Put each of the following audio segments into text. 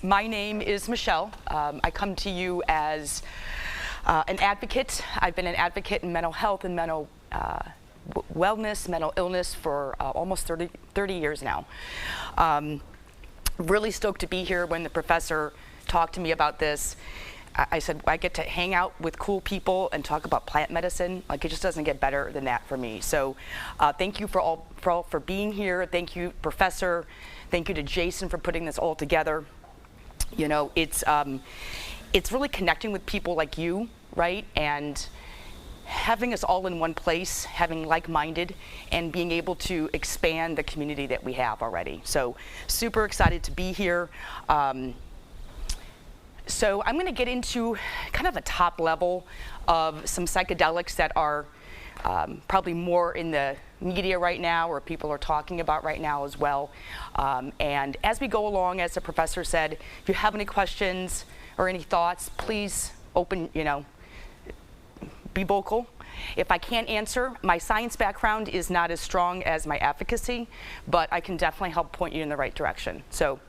My name is Michelle. I come to you as an advocate. I've been an advocate in mental health and mental wellness, mental illness for almost 30 years now. Really stoked to be here. When the professor talked to me about this, I said, I get to hang out with cool people and talk about plant medicine. Like, it just doesn't get better than that for me. So thank you for being here. Thank you, Professor. Thank you to Jason for putting this all together. You know, it's really connecting with people like you, right? And having us all in one place, having like-minded, and being able to expand the community that we have already. So super excited to be here. So I'm going to get into kind of a top level of some psychedelics that are probably more in the media right now, or people are talking about right now as well. And as we go along, as the professor said, if you have any questions or any thoughts, please be vocal. If I can't answer, my science background is not as strong as my advocacy, but I can definitely help point you in the right direction. So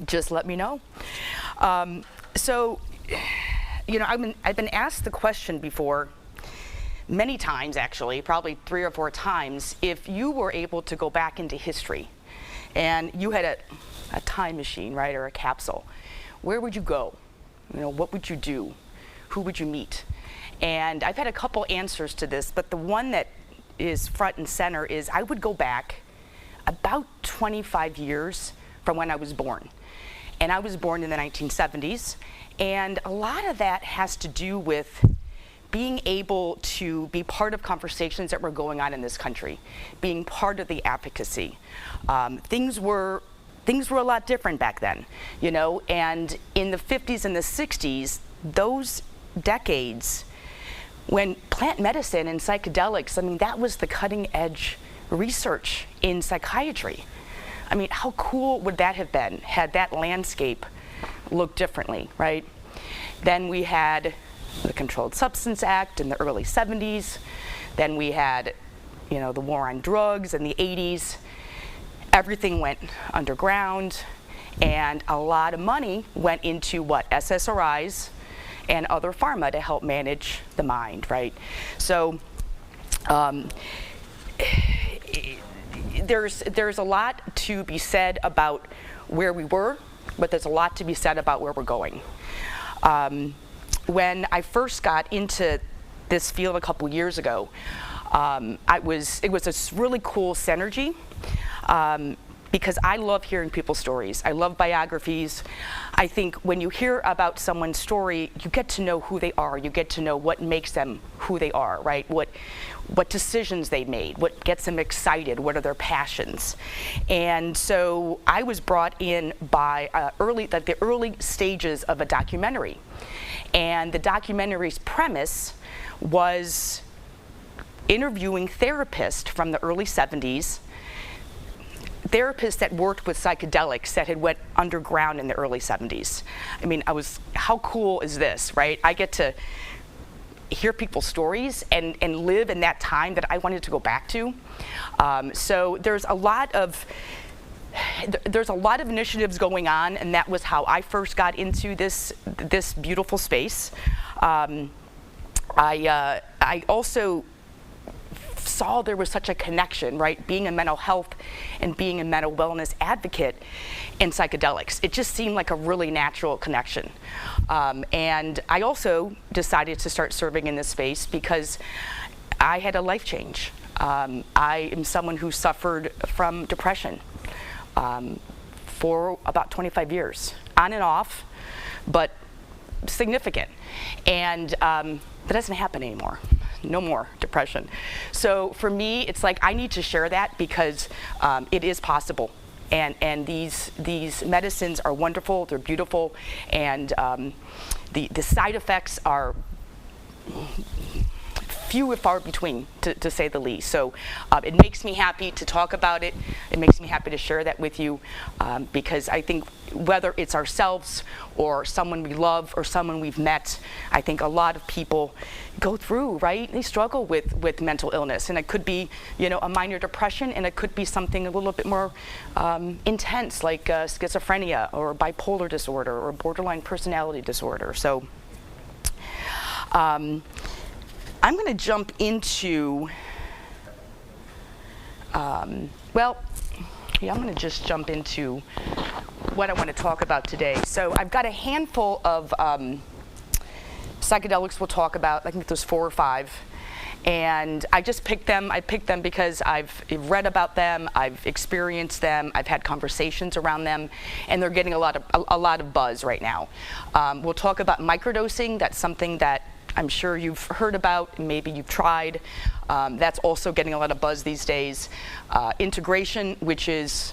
just let me know. I've been asked the question before, many times actually, probably 3 or 4 times, if you were able to go back into history and you had a time machine, right, or a capsule, where would you go? You know, what would you do? Who would you meet? And I've had a couple answers to this, but the one that is front and center is I would go back about 25 years from when I was born. And I was born in the 1970s, and a lot of that has to do with being able to be part of conversations that were going on in this country, being part of the advocacy. Things were a lot different back then, you know, and in the 50s and the 60s, those decades, when plant medicine and psychedelics, I mean, that was the cutting edge research in psychiatry. I mean, how cool would that have been had that landscape looked differently, right? Then we had the Controlled Substance Act in the early 70s. Then we had, you know, the war on drugs in the 80s. Everything went underground, and a lot of money went into what? SSRIs and other pharma to help manage the mind, right? So there's a lot to be said about where we were, but there's a lot to be said about where we're going. When I first got into this field a couple years ago, it was a really cool synergy, because I love hearing people's stories. I love biographies. I think when you hear about someone's story, you get to know who they are. You get to know what makes them who they are, right? What decisions they made, what gets them excited, what are their passions. And so I was brought in by the early stages of a documentary. And the documentary's premise was interviewing therapists from the early 70s, therapists that worked with psychedelics that had went underground in the early 70s. I mean, how cool is this, right? I get to hear people's stories and live in that time that I wanted to go back to. So there's a lot of initiatives going on, and that was how I first got into this beautiful space. I also saw there was such a connection, right? Being a mental health and being a mental wellness advocate in psychedelics. It just seemed like a really natural connection. And I also decided to start serving in this space because I had a life change. I am someone who suffered from depression for about 25 years, on and off, but significant. And that doesn't happen anymore. No more depression. So for me, it's like I need to share that because it is possible. And these medicines are wonderful, they're beautiful, and the side effects are few and far between, to say the least. So it makes me happy to talk about it. It makes me happy to share that with you, because I think whether it's ourselves or someone we love or someone we've met, I think a lot of people go through, right? They struggle with mental illness, and it could be, you know, a minor depression, and it could be something a little bit more intense, like schizophrenia or bipolar disorder or borderline personality disorder. So I'm going to jump into, I'm going to just jump into what I want to talk about today. So I've got a handful of psychedelics we'll talk about. I think there's 4 or 5. And I just picked them. I picked them because I've read about them, I've experienced them, I've had conversations around them, and they're getting a lot of buzz right now. We'll talk about microdosing. That's something that I'm sure you've heard about, maybe you've tried. That's also getting a lot of buzz these days. Integration, which is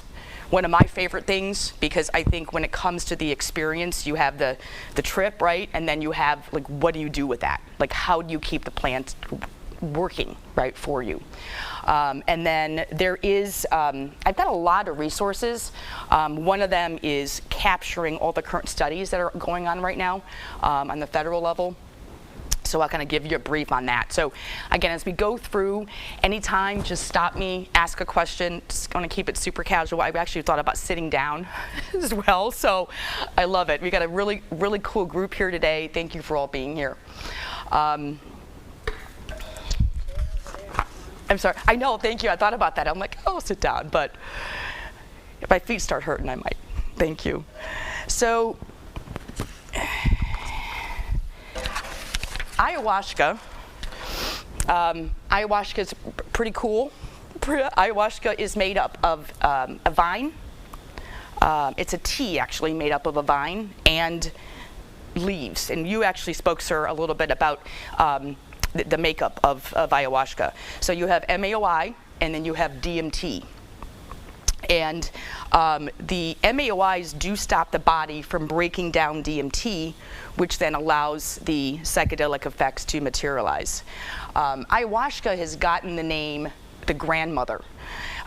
one of my favorite things, because I think when it comes to the experience, you have the trip, right? And then you have, like, what do you do with that? Like, how do you keep the plant working, right, for you? And then there is, I've got a lot of resources. One of them is capturing all the current studies that are going on right now on the federal level. So I'll kind of give you a brief on that. So again, as we go through, anytime, just stop me, ask a question. Just going to keep it super casual. I've actually thought about sitting down as well, so I love it. We got a really, really cool group here today. Thank you for all being here. I'm sorry. I know, thank you. I thought about that. I'm like, oh, sit down. But if my feet start hurting, I might. Thank you. So ayahuasca. Ayahuasca is pretty cool. Ayahuasca is made up of a vine. It's a tea, actually, made up of a vine and leaves. And you actually spoke, sir, a little bit about the makeup of ayahuasca. So you have MAOI, and then you have DMT. And the MAOIs do stop the body from breaking down DMT, which then allows the psychedelic effects to materialize. Ayahuasca has gotten the name the grandmother.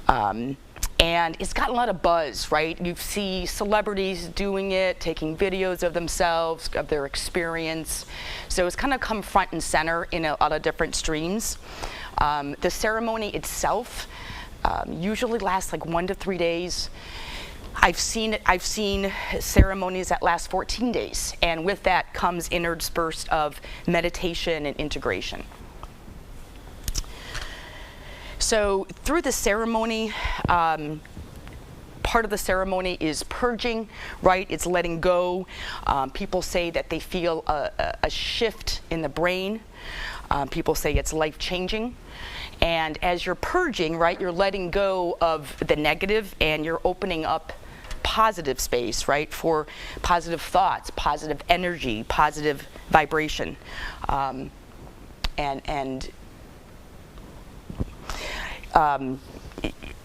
And it's gotten a lot of buzz, right? You see celebrities doing it, taking videos of themselves, of their experience. So it's kind of come front and center in a lot of different streams. The ceremony itself usually lasts like 1 to 3 days. I've seen ceremonies that last 14 days, and with that comes interspersed of meditation and integration. So through the ceremony, part of the ceremony is purging, right? It's letting go. People say that they feel a shift in the brain. People say it's life-changing. And as you're purging, right, you're letting go of the negative, and you're opening up positive space, right, for positive thoughts, positive energy, positive vibration.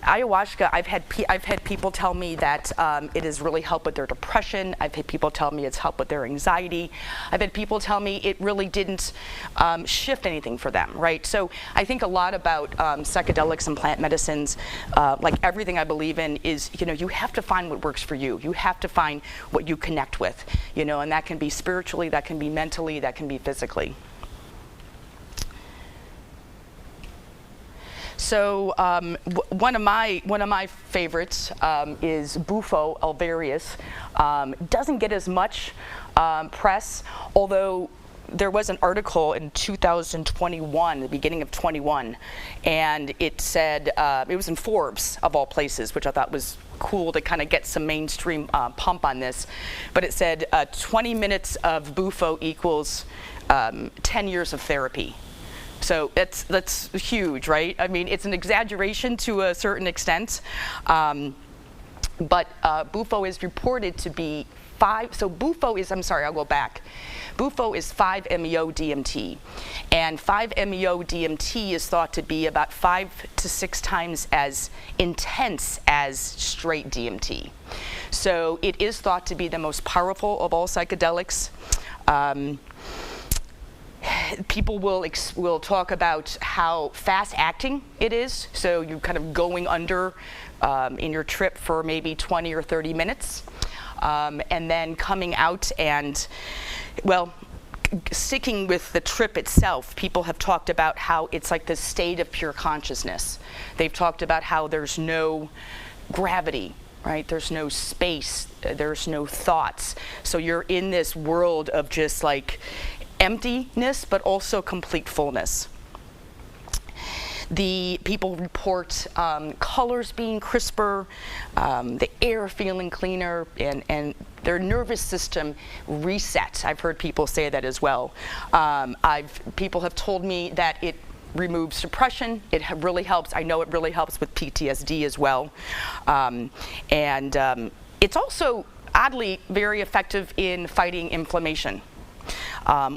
Ayahuasca, I've had people tell me that it has really helped with their depression. I've had people tell me it's helped with their anxiety. I've had people tell me it really didn't shift anything for them, right? So I think a lot about psychedelics and plant medicines, like everything I believe in, is, you know, you have to find what works for you. You have to find what you connect with, you know, and that can be spiritually, that can be mentally, that can be physically. So one of my favorites is Bufo Alvarius. Doesn't get as much press, although there was an article in 2021, the beginning of 21, and it said, it was in Forbes of all places, which I thought was cool to kind of get some mainstream pump on this, but it said 20 minutes of Bufo equals 10 years of therapy. So that's huge, right? I mean, it's an exaggeration to a certain extent, but Bufo is reported to be 5, so Bufo is, I'm sorry, I'll go back. Bufo is 5-MeO-DMT, and 5-MeO-DMT is thought to be about 5 to 6 times as intense as straight DMT. So it is thought to be the most powerful of all psychedelics. people will talk about how fast acting it is. So you're kind of going under in your trip for maybe 20 or 30 minutes, and then coming out and, well, sticking with the trip itself, people have talked about how it's like this state of pure consciousness. They've talked about how there's no gravity, right? There's no space, there's no thoughts. So you're in this world of just like emptiness, but also complete fullness. The people report colors being crisper, the air feeling cleaner, and their nervous system resets. I've heard people say that as well. People have told me that it removes depression. It really helps. I know it really helps with PTSD as well. It's also oddly very effective in fighting inflammation,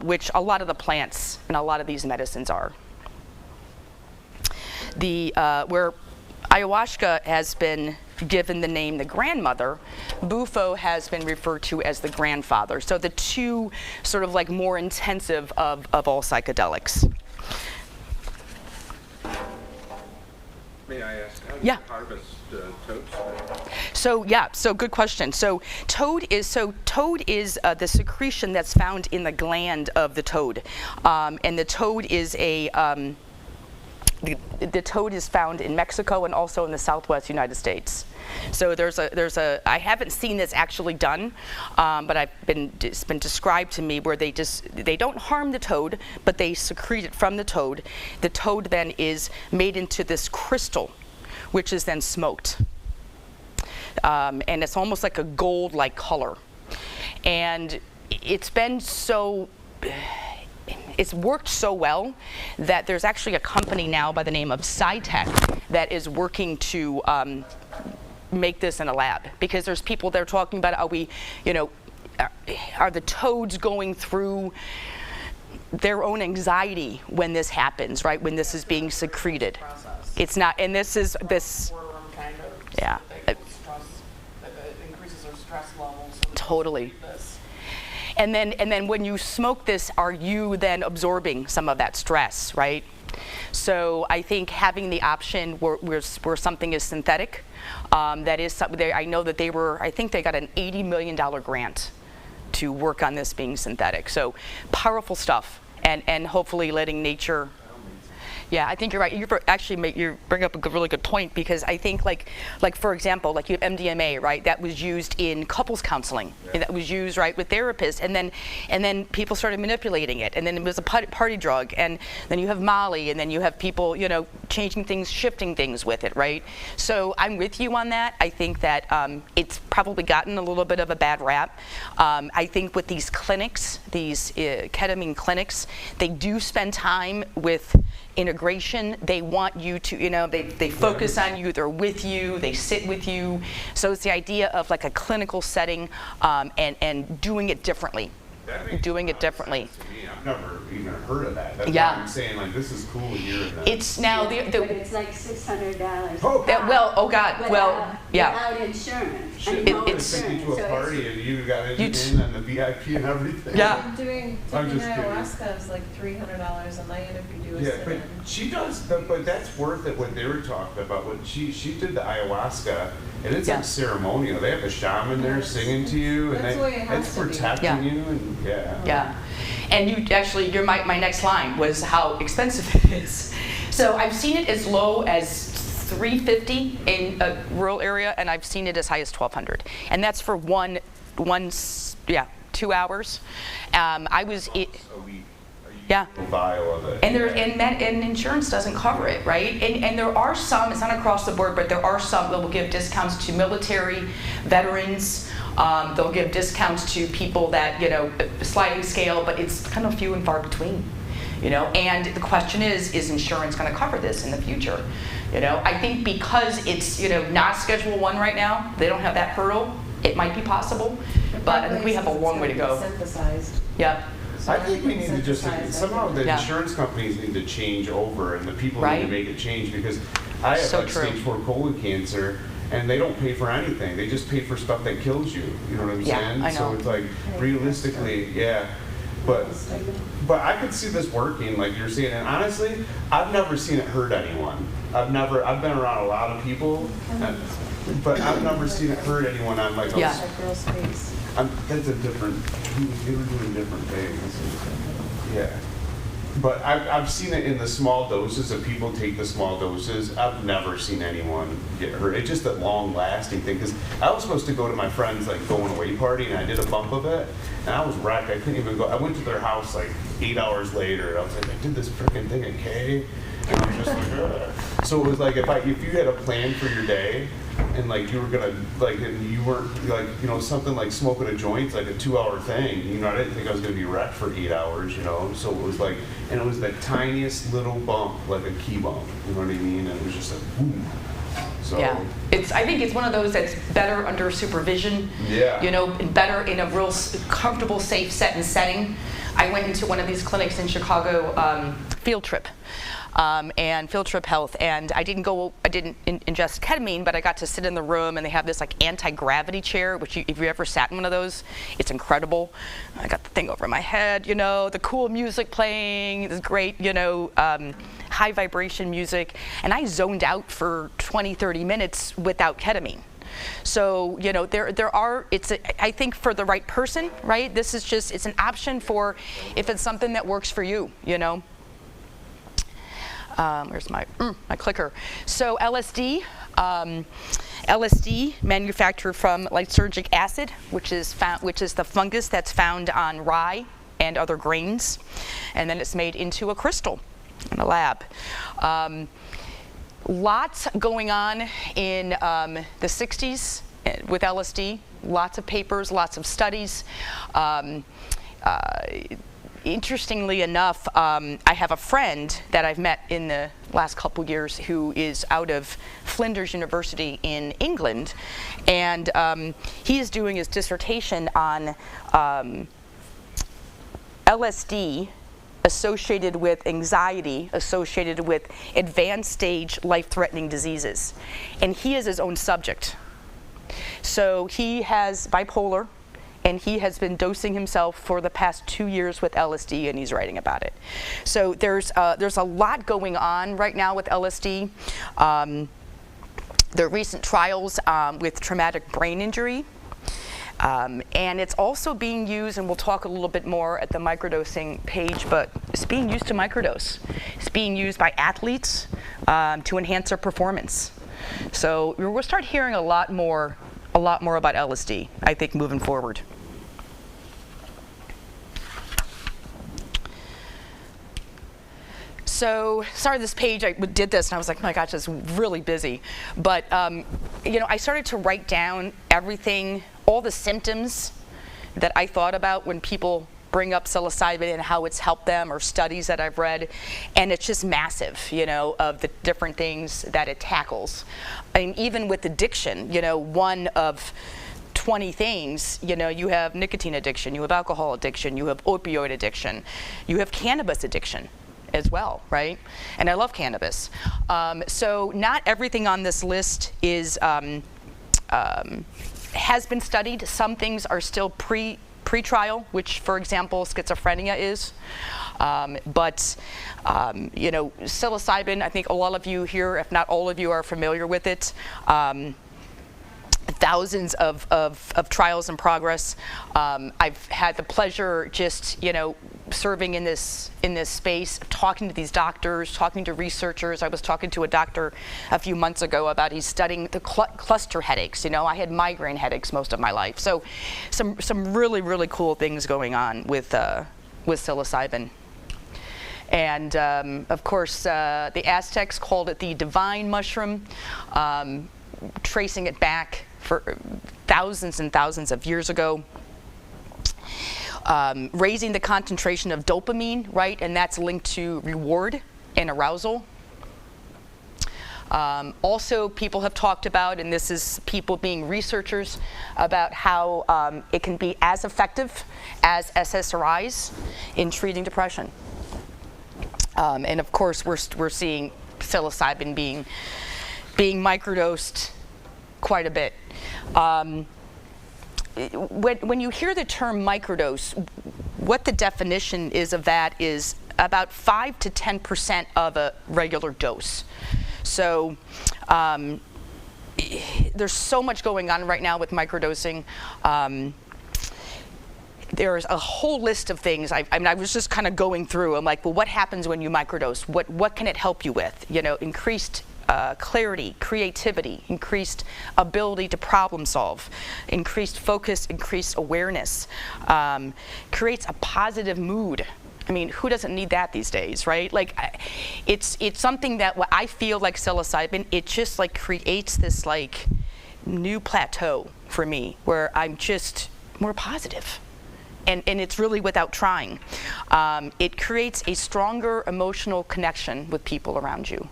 which a lot of the plants and a lot of these medicines are. Where ayahuasca has been given the name the grandmother, Bufo has been referred to as the grandfather. So the two sort of like more intensive of all psychedelics. May I ask, how do Yeah. you harvest toads? So good question. So toad is the secretion that's found in the gland of the toad, and the toad is the toad is found in Mexico and also in the Southwest United States. So I haven't seen this actually done, but it's been described to me where they don't harm the toad, but they secrete it from the toad. The toad then is made into this crystal, which is then smoked. And it's almost like a gold-like color. And it's worked so well that there's actually a company now by the name of Psychedelic that is working to make this in a lab, because there's people that are talking about, are the toads going through their own anxiety when this happens, right? When this is being secreted. It's not, and this is this. Kind of, yeah. It increases their stress levels. Totally. And then when you smoke this, are you then absorbing some of that stress, right? So I think having the option where something is synthetic, that is something. I know that I think they got an $80 million grant to work on this being synthetic. So powerful stuff, and hopefully letting nature. Yeah, I think you're right. You bring up a really good point, because I think like for example, like you have MDMA, right? That was used in couples counseling. Yeah. And that was used, right, with therapists, and then people started manipulating it, and then it was a party drug, and then you have Molly, and then you have people, changing things, shifting things with it, right? So I'm with you on that. I think that it's probably gotten a little bit of a bad rap. I think with these clinics, these ketamine clinics, they do spend time with integration. They want you to, they focus on you, they're with you, they sit with you. So it's the idea of like a clinical setting, and doing it differently. Doing it differently. I've never even heard of that. That's Yeah. why I'm saying, like, this is cool here. It's now But it's like $600. Oh. oh God, yeah. Without insurance. Shit, No it's- take you to a insurance, party and you got it You in and the VIP and everything. Yeah. Taking I'm just kidding. ayahuasca is like $300 a night if you do a Yeah, but sit-in. she does, but that's worth it. What they were talking about, when she did the ayahuasca, and it's Yeah. like ceremonial. They have a shaman there singing to you, and That's the way it has it's to be. protecting Yeah. you, and yeah. Yeah, and you're my next line was how expensive it is. So I've seen it as low as $350 in a rural area, and I've seen it as high as $1,200, and that's for 2 hours. I was A week. Yeah. A vial of it. And insurance doesn't cover it, right? And there are some, it's not across the board, but there are some that will give discounts to military, veterans. They'll give discounts to people that, sliding scale, but it's kind of few and far between, And the question is insurance going to cover this in the future? I think because it's, not Schedule 1 right now, they don't have that hurdle, it might be possible, but I think we have a long way to go. Synthesized. Yeah. I think we need to just, somehow the Yeah. insurance companies need to change over, and the people Right. need to make a change, because I have So like true. stage 4 colon cancer, and they don't pay for anything. They just pay for stuff that kills you. You know what I'm Yeah, saying? I So know. it's like, realistically, yeah. But I could see this working, like you're saying. And honestly, I've never seen it hurt anyone. I've been around a lot of people, but I've never seen it hurt anyone on like Yeah. That girl's face. That's a different. They were doing different things. Yeah. But I've seen it in the small doses. If people take the small doses, I've never seen anyone get hurt. It's just a long-lasting thing. Because I was supposed to go to my friend's like going away party, and I did a bump of it, and I was wrecked. I couldn't even go. I went to their house like 8 hours later. I was like, I did this freaking thing at K, and I was just like, ugh. So it was like if you had a plan for your day, and like you were gonna like, and you weren't like, you know, something like smoking a joint's like a 2-hour thing. You know, I didn't think I was gonna be wrecked for 8 hours. You know, so it was like, and it was the tiniest little bump, like a key bump. You know what I mean? And it was just like, boom. So, Yeah, I think it's one of those that's better under supervision. Yeah. You know, and better in a real comfortable, safe setting. I went into one of these clinics in Chicago, field trip. And field trip health, and I didn't ingest ketamine, but I got to sit in the room, and they have this like anti-gravity chair, which if you ever sat in one of those, it's incredible. I got the thing over my head, you know, the cool music playing, this great, you know, high vibration music, and I zoned out for 20-30 minutes without ketamine. So, you know, I think for the right person, right, this is just, it's an option for if it's something that works for you, you know. Where's my clicker? So LSD, manufactured from lysergic acid, which is the fungus that's found on rye and other grains, and then it's made into a crystal in a lab. Lots going on in the 60s with LSD. Lots of papers, lots of studies. Interestingly enough, I have a friend that I've met in the last couple years who is out of Flinders University in England, and he is doing his dissertation on LSD associated with anxiety, associated with advanced stage life-threatening diseases. And he is his own subject. So he has bipolar, and he has been dosing himself for the past 2 years with LSD, and he's writing about it. So there's a lot going on right now with LSD. There are recent trials with traumatic brain injury, and it's also being used, and we'll talk a little bit more at the microdosing page, but it's being used to microdose. It's being used by athletes to enhance their performance. So we'll start hearing a lot more about LSD, I think, moving forward. So, sorry, this page, I did this, and I was like, oh my gosh, it's really busy. But, you know, I started to write down everything, all the symptoms that I thought about when people bring up psilocybin and how it's helped them, or studies that I've read, and it's just massive, you know, of the different things that it tackles. And even with addiction, you know, one of 20 things, you know, you have nicotine addiction, you have alcohol addiction, you have opioid addiction, you have cannabis addiction as well, right? And I love cannabis. So not everything on this list is has been studied. Some things are still pre-trial, which, for example, schizophrenia is. But you know, psilocybin, I think a lot of you here, if not all of you, are familiar with it. Thousands of trials in progress. I've had the pleasure just, you know, serving in this space, talking to these doctors, talking to researchers. I was talking to a doctor a few months ago about he's studying the cluster headaches. You know, I had migraine headaches most of my life. So some really, really cool things going on with psilocybin. And of course, the Aztecs called it the divine mushroom, tracing it back for thousands and thousands of years ago. Raising the concentration of dopamine, right, and that's linked to reward and arousal. Also, people have talked about, and this is people being researchers, about how it can be as effective as SSRIs in treating depression. And of course, we're seeing psilocybin being microdosed quite a bit. When you hear the term microdose, what the definition is of that is about 5 to 10% of a regular dose. So there's so much going on right now with microdosing. There's a whole list of things. I mean, I was just kind of going through. I'm like, well, what happens when you microdose? What can it help you with? You know, increased clarity, creativity, increased ability to problem solve, increased focus, increased awareness, creates a positive mood. I mean, who doesn't need that these days, right? Like, it's something that I feel like psilocybin, it just like creates this like new plateau for me where I'm just more positive. And it's really without trying. It creates a stronger emotional connection with people around you.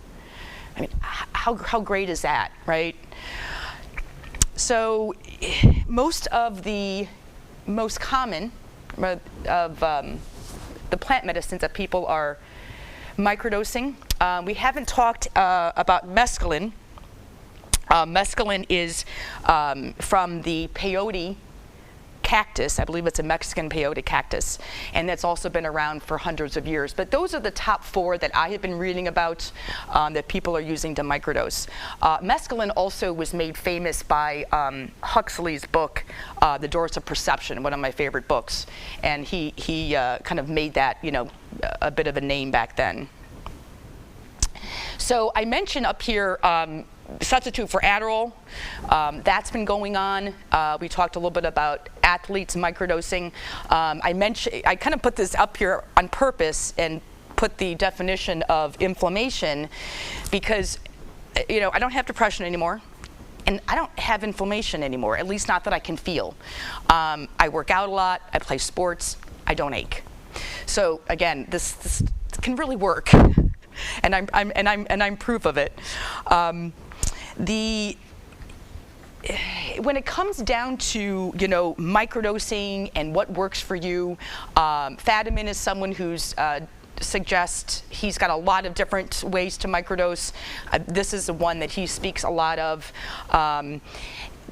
I mean, how great is that, right? So most of the most common of the plant medicines that people are microdosing, we haven't talked about mescaline. Mescaline is from the peyote cactus. I believe it's a Mexican peyote cactus, and that's also been around for hundreds of years. But those are the top 4 that I have been reading about that people are using to microdose. Mescaline also was made famous by Huxley's book, The Doors of Perception, one of my favorite books, and he kind of made that, you know, a bit of a name back then. So I mentioned up here substitute for Adderall. That's been going on. We talked a little bit about athletes microdosing. I kind of put this up here on purpose and put the definition of inflammation because, you know, I don't have depression anymore. And I don't have inflammation anymore, at least not that I can feel. I work out a lot. I play sports. I don't ache. So again, this can really work, and I'm proof of it. When it comes down to, you know, microdosing and what works for you, Fadiman is someone who's suggests he's got a lot of different ways to microdose. This is the one that he speaks a lot of.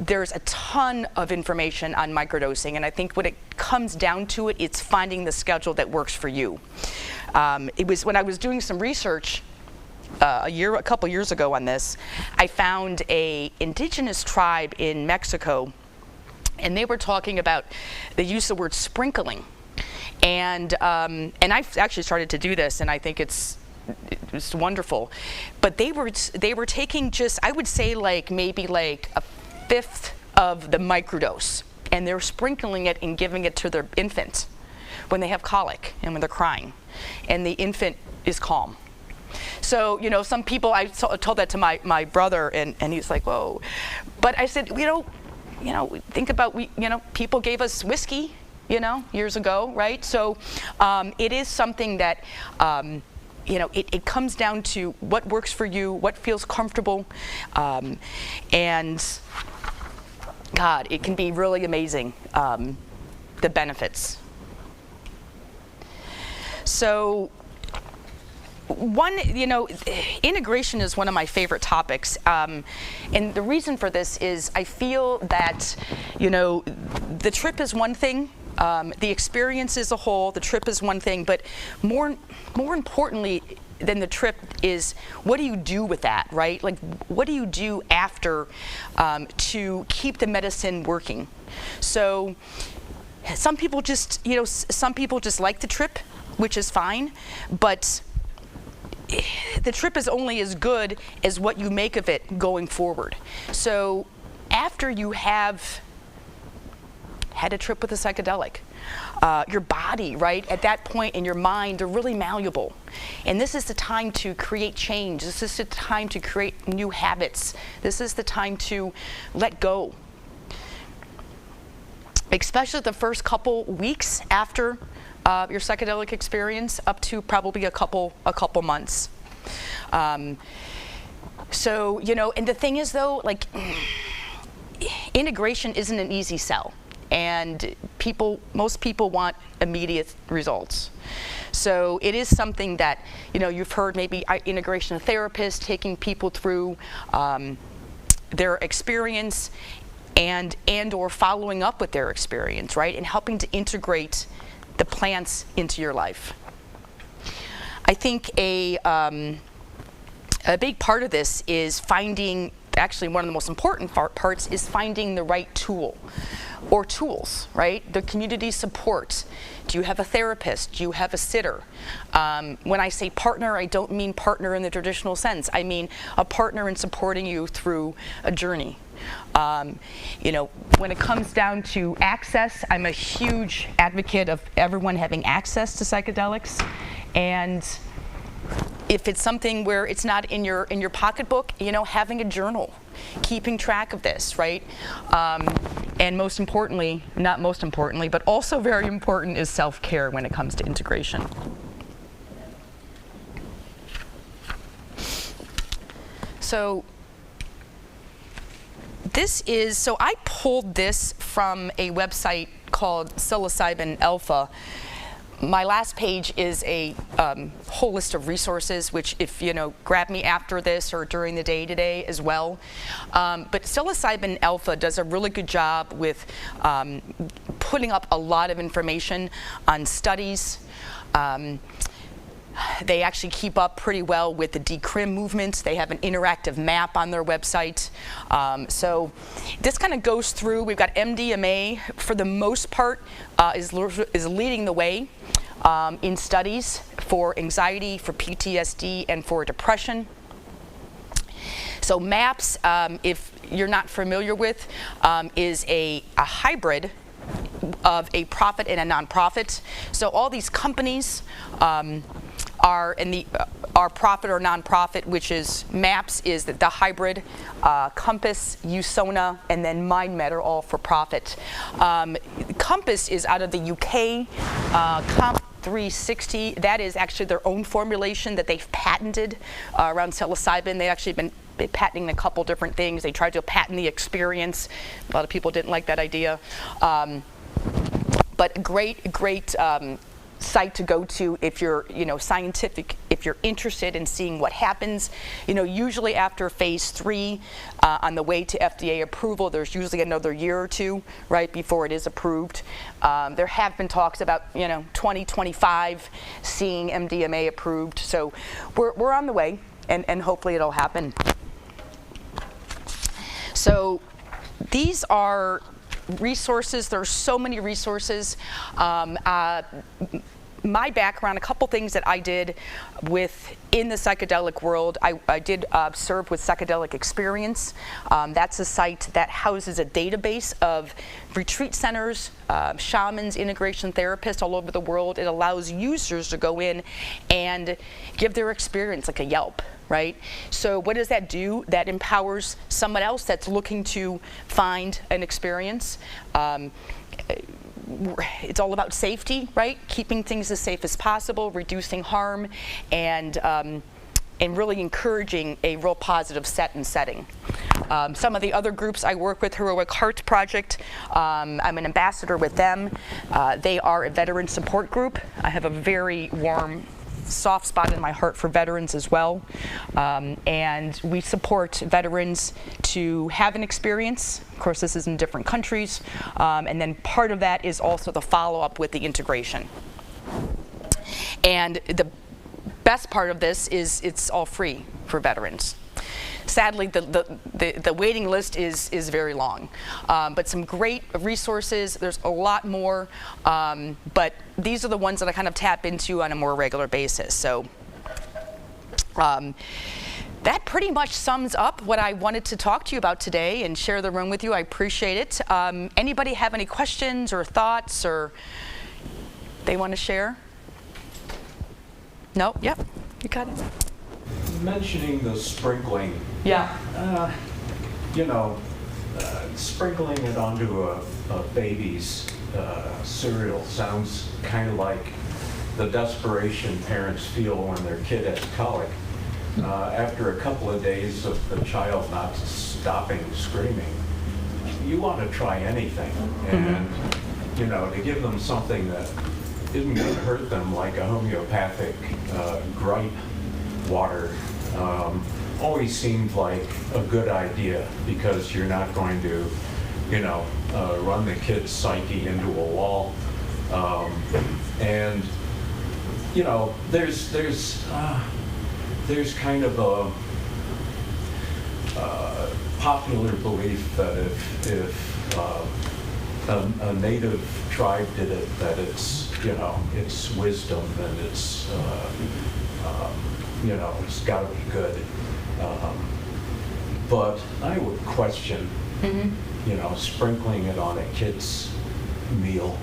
There's a ton of information on microdosing, and I think when it comes down to it, it's finding the schedule that works for you. It was when I was doing some research a couple years ago on this, I found a indigenous tribe in Mexico, and they were talking about, they used the word sprinkling, and I've actually started to do this, and I think it's wonderful. But they were taking just, I would say, like maybe like a fifth of the microdose, and they're sprinkling it and giving it to their infant when they have colic and when they're crying, and the infant is calm. So, you know, some people, I told that to my brother, and he's like, whoa. But I said, you know, think about, people gave us whiskey, you know, years ago, right? So it is something that, you know, it comes down to what works for you, what feels comfortable, and God, it can be really amazing, the benefits. So, integration is one of my favorite topics, and the reason for this is I feel that, you know, the trip is one thing, the experience as a whole, the trip is one thing, but more importantly than the trip is what do you do with that, right? Like, what do you do after to keep the medicine working? So some people just like the trip, which is fine, but the trip is only as good as what you make of it going forward. So after you have had a trip with a psychedelic, your body, right, at that point in your mind, they're really malleable. And this is the time to create change. This is the time to create new habits. This is the time to let go. Especially the first couple weeks after your psychedelic experience, up to probably a couple months. So, you know, and the thing is though, like, integration isn't an easy sell, and most people want immediate results. So it is something that, you know, you've heard maybe integration therapists taking people through their experience and or following up with their experience, right, and helping to integrate the plants into your life. I think a big part of this is finding, actually one of the most important parts is finding the right tool or tools, right? The community support. Do you have a therapist? Do you have a sitter? When I say partner, I don't mean partner in the traditional sense. I mean a partner in supporting you through a journey. You know, when it comes down to access, I'm a huge advocate of everyone having access to psychedelics. And if it's something where it's not in your pocketbook, you know, having a journal, keeping track of this, right? And most importantly, not most importantly, but also very important is self-care when it comes to integration. So I pulled this from a website called Psilocybin Alpha. My last page is a whole list of resources, which if, you know, grab me after this or during the day today as well. But Psilocybin Alpha does a really good job with putting up a lot of information on studies. They actually keep up pretty well with the decrim movement. They have an interactive map on their website. So this kind of goes through. We've got MDMA, for the most part, is leading the way in studies for anxiety, for PTSD, and for depression. So MAPS, if you're not familiar with, is a hybrid of a profit and a nonprofit. So all these companies are profit or nonprofit, which is MAPS is the hybrid, Compass, USONA, and then MindMed are all for profit. Compass is out of the UK. Comp 360, that is actually their own formulation that they've patented around psilocybin. They've actually been patenting a couple different things. They tried to patent the experience. A lot of people didn't like that idea. But great site to go to if you're, you know, scientific, if you're interested in seeing what happens. You know, usually after phase 3, on the way to FDA approval, there's usually another year or two, right, before it is approved. There have been talks about, you know, 2025 seeing MDMA approved. So we're on the way, and hopefully it'll happen. So these are resources. There's so many resources. My background, a couple things that I did in the psychedelic world. I did serve with Psychedelic Experience. That's a site that houses a database of retreat centers, shamans, integration therapists all over the world. It allows users to go in and give their experience, like a Yelp, right? So what does that do? That empowers someone else that's looking to find an experience. It's all about safety, right? Keeping things as safe as possible, reducing harm, and really encouraging a real positive setting. Some of the other groups I work with, Heroic Heart Project, I'm an ambassador with them. They are a veteran support group. I have a very warm, soft spot in my heart for veterans as well. And we support veterans to have an experience. Of course, this is in different countries. And then part of that is also the follow-up with the integration. And the best part of this is it's all free for veterans. Sadly, the waiting list is very long, but some great resources. There's a lot more, but these are the ones that I kind of tap into on a more regular basis. So that pretty much sums up what I wanted to talk to you about today and share the room with you. I appreciate it. Anybody have any questions or thoughts or they want to share? No? Yep, you got it. Mentioning the sprinkling. Yeah. You know, sprinkling it onto a baby's cereal sounds kind of like the desperation parents feel when their kid has colic. After a couple of days of the child not stopping screaming, you want to try anything. And, you know, to give them something that isn't going to hurt them, like a homeopathic gripe water, always seemed like a good idea, because you're not going to, you know, run the kid's psyche into a wall. And you know, there's kind of a popular belief that if a native tribe did it, that it's, you know, it's wisdom and it's you know, it's got to be good. But I would question, you know, sprinkling it on a kid's meal.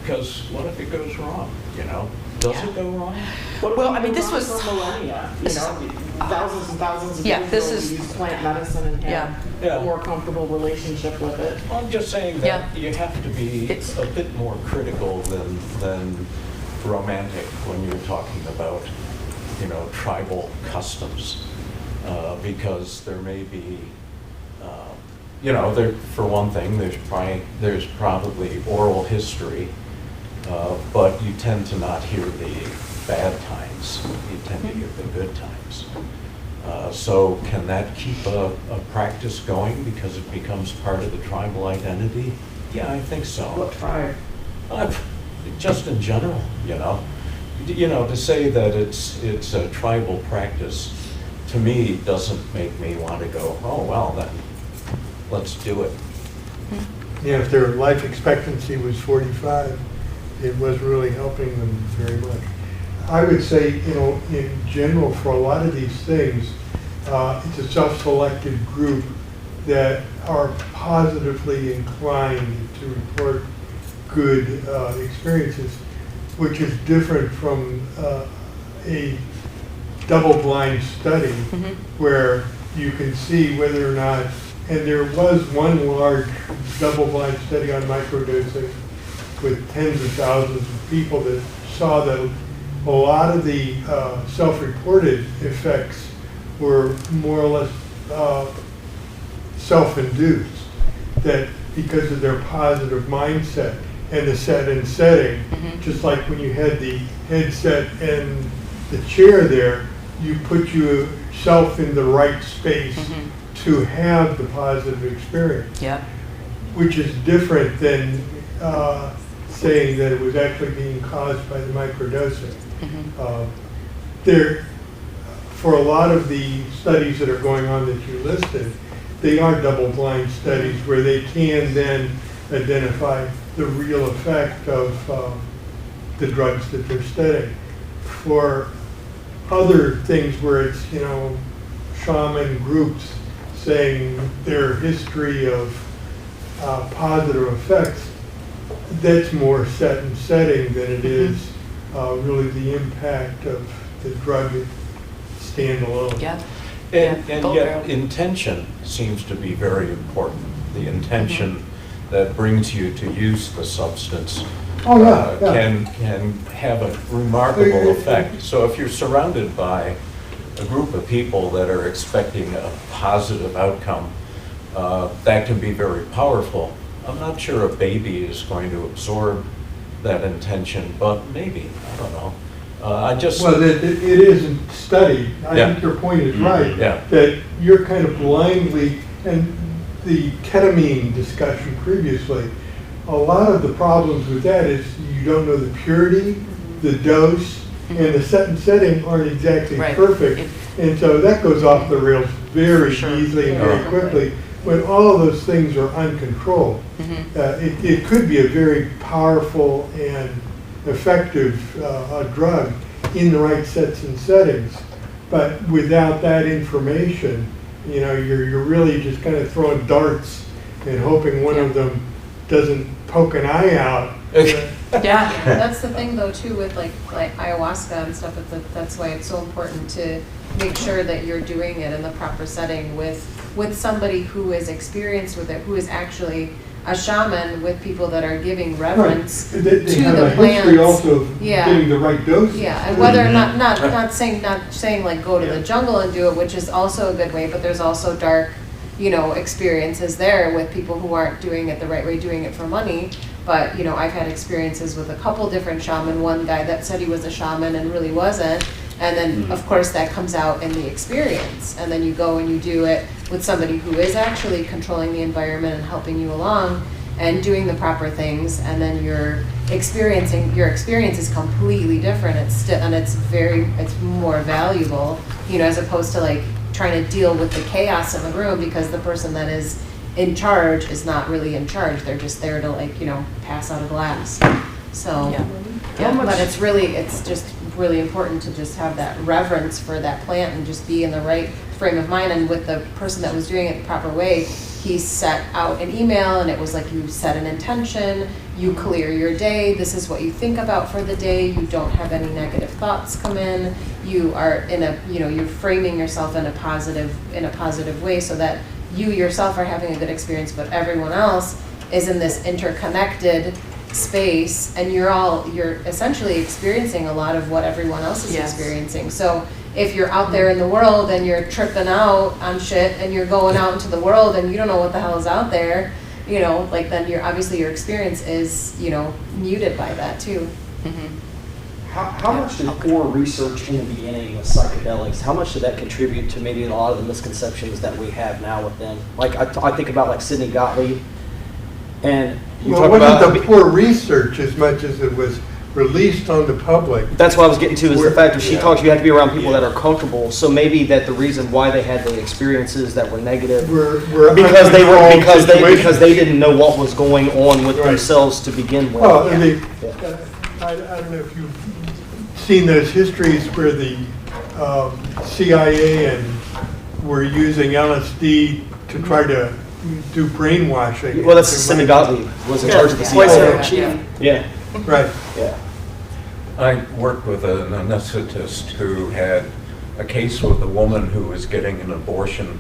Because what if it goes wrong, you know? Does it go wrong? Well, I mean, this was for millennia, you know, thousands and thousands of Yeah, years this ago, is- we used plant medicine and had Yeah. a more comfortable relationship with it. I'm just saying that you have to be It's- a bit more critical than romantic when you're talking about, you know, tribal customs, because there may be, you know, there, for one thing, there's probably oral history, but you tend to not hear the bad times. You tend to hear the good times. So can that keep a practice going because it becomes part of the tribal identity? Yeah, I think so. What tribe? Just in general, you know. You know, to say that it's a tribal practice, to me, doesn't make me want to go, oh, well, then, let's do it. Yeah, if their life expectancy was 45, it wasn't really helping them very much. I would say, you know, in general, for a lot of these things, it's a self-selected group that are positively inclined to report good experiences, which is different from a double-blind study where you can see whether or not, and there was one large double-blind study on microdosing with tens of thousands of people that saw that a lot of the self-reported effects were more or less self-induced, that because of their positive mindset and the set and setting, just like when you had the headset and the chair there, you put yourself in the right space to have the positive experience, Yeah. which is different than saying that it was actually being caused by the microdosing. There, for a lot of the studies that are going on that you listed, they are double-blind studies where they can then identify the real effect of the drugs that they're studying. For other things where it's, you know, shaman groups saying their history of positive effects, that's more set and setting than it is really the impact of the drug standalone. Yeah. And Both yet, are- intention seems to be very important. The intention that brings you to use the substance Oh, yeah, yeah. can have a remarkable effect. So if you're surrounded by a group of people that are expecting a positive outcome, that can be very powerful. I'm not sure a baby is going to absorb that intention, but maybe, I don't know. I just... Well, it isn't studied. I Yeah. think your point is right. Yeah. That you're kind of blindly, and the ketamine discussion previously, a lot of the problems with that is you don't know the purity, the dose, and the set and setting aren't exactly Right. perfect. And so that goes off the rails very For sure. easily and Yeah. very quickly when all of those things are uncontrolled. It could be a very powerful and effective drug in the right sets and settings. But without that information, you know, you're really just kind of throwing darts and hoping one of them doesn't poke an eye out. Yeah. That's the thing though too with like ayahuasca and stuff, that's why it's so important to make sure that you're doing it in the proper setting with somebody who is experienced with it, who is actually a shaman, with people that are giving reverence Right. They to have the a history plants. also of Yeah. getting the right doses. Yeah, and whether or not saying like go to the jungle and do it, which is also a good way, but there's also dark, you know, experiences there with people who aren't doing it the right way, doing it for money. But, you know, I've had experiences with a couple different shaman, one guy that said he was a shaman and really wasn't. And then, of course, that comes out in the experience. And then you go and you do it with somebody who is actually controlling the environment and helping you along. and doing the proper things, and then your experience is completely different. It's still, and it's more valuable, you know, as opposed to like trying to deal with the chaos of a room, because the person that is in charge is not really in charge. They're just there to, like, you know, pass out a glass. So, but it's just really important to just have that reverence for that plant and just be in the right frame of mind. And with the person that was doing it the proper way, he set out an email, and it was like, you set an intention, you clear your day, this is what you think about for the day, you don't have any negative thoughts come in, you are in a, you know, you're framing yourself in a positive way, so that you yourself are having a good experience, but everyone else is in this interconnected space, and you're essentially experiencing a lot of what everyone else is experiencing. So if you're out there in the world and you're tripping out on shit, and you're going out into the world and you don't know what the hell is out there, you know, like, then your experience is, you know, muted by that too. How much did core research in the beginning with psychedelics, how much did that contribute to maybe a lot of the misconceptions that we have now with them? Like, I think about like Sidney Gottlieb, and you Well, talk it about... wasn't the poor research as much as it was released on the public. That's what I was getting to, is the fact that she talks, you have to be around people that are comfortable. So maybe that the reason why they had the experiences that were negative, Were because situations. they didn't know what was going on with themselves to begin with. Well, I mean, I don't know if you've seen those histories where the CIA and were using LSD to try to do brainwashing. Well, that's Sidney Gottlieb was in charge of the CIA. Yeah. Right. Yeah. I worked with an anesthetist who had a case with a woman who was getting an abortion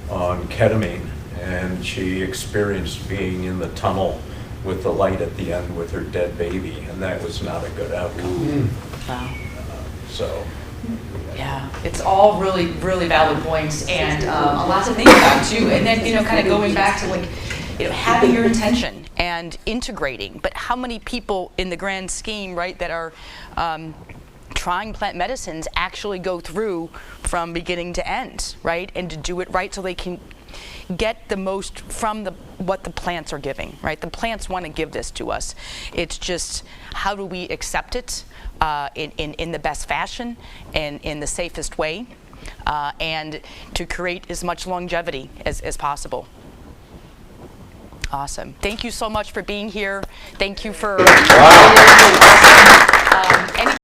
on ketamine, and she experienced being in the tunnel with the light at the end with her dead baby, and that was not a good outcome. Wow. So. Yeah, it's all really, really valid points, and a lot to think about too. And then, you know, kind of going back to, like, you know, having your intention and integrating. But how many people in the grand scheme, right, that are trying plant medicines actually go through from beginning to end, right, and to do it right so they can get the most from what the plants are giving, right? The plants want to give this to us. It's just, how do we accept it in the best fashion and in the safest way, and to create as much longevity as possible. Awesome. Thank you so much for being here. Thank you for... Wow.